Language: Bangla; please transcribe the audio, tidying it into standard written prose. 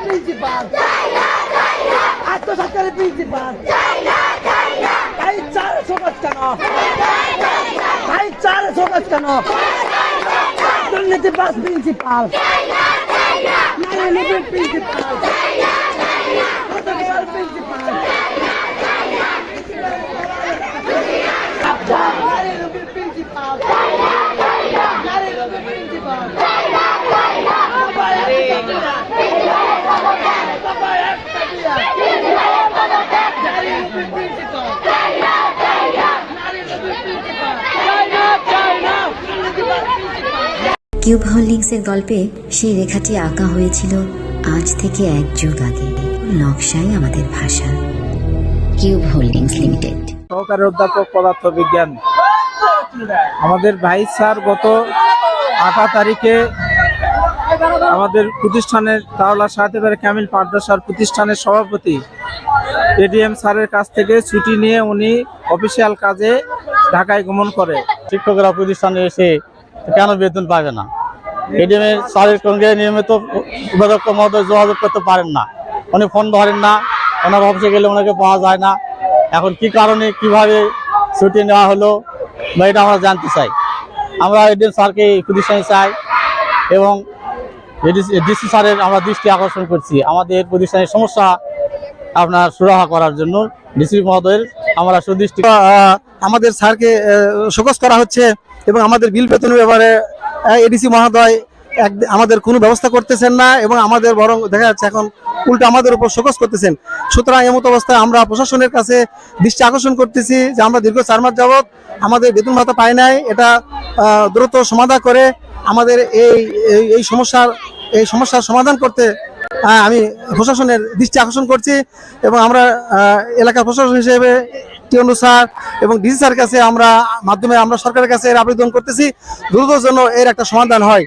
প্রিন্সিপাল আত্মসরকারের প্রিন্সিপাল ভাই চার সমাজ কেন ভাই চার সমাজ কেন দুর্নীতিবাজ প্রিন্সিপাল নারী প্রিন্সিপাল প্রিন্সিপাল কিউব হোল্ডিংসের গল্পে সেই রেখাটি আঁকা হয়েছিল আজ থেকে 1 যুগ আগে। নকশাই আমাদের ভাষা। Cube holdings limited. সহকারী অধ্যাপক পদার্থবিজ্ঞান আমাদের ভাইস স্যার গত 8 তারিখে আমাদের প্রতিষ্ঠানের তাওলা সাহেবের কামিল পাঠদাসার প্রতিষ্ঠানের সভাপতি এডিএম স্যারের কাছ থেকে ছুটি নিয়ে উনি অফিসিয়াল কাজে ঢাকায় গমন করে। শিক্ষকরা প্রতিষ্ঠানে এসে কেন বেতন পাবে না? এডিএম স্যারের সঙ্গে নিয়মিত উপাধ্যক্ষ মহোদয় যোগাযোগ করতে পারেন না, উনি ফোন ধরেন না, ওনার অফিসে গেলে ওনাকে পাওয়া যায় না। এখন কি কারণে কিভাবে ছুটি নেওয়া হলো বা এটা আমরা জানতে চাই। আমরা এডিএম স্যারকে প্রতিষ্ঠানে চাই এবং ডিসি স্যারের আমরা দৃষ্টি আকর্ষণ করছি আমাদের প্রতিষ্ঠানের সমস্যা আপনার সুরাহা করার জন্য ডিসি মহোদয়ের আমরা সুদৃষ্টি। আমাদের স্যারকে শোকজ করা হচ্ছে এবং আমাদের বিল বেতনের ব্যাপারে এডিসি মহোদয় আমাদের কোনো ব্যবস্থা করতেছেন না এবং আমাদের বরং দেখা যাচ্ছে এখন উল্টো আমাদের উপর শোকজ করতেছেন। সুতরাং এমত অবস্থায় আমরা প্রশাসনের কাছে দৃষ্টি আকর্ষণ করতেছি যে আমরা দীর্ঘ 4 মাস যাবৎ আমাদের বেতন ভাতা পাই নাই, এটা দ্রুত সমাধান করে আমাদের এই সমস্যার সমাধান করতে আমি প্রশাসনের দৃষ্টি আকর্ষণ করছি এবং আমরা এলাকার প্রশাসন হিসেবে টিওনু স্যার এবং ডিসি স্যার কাছে আমরা সরকারের কাছে আবেদন করতেছি দ্রুত যেন এর একটা সমাধান হয়।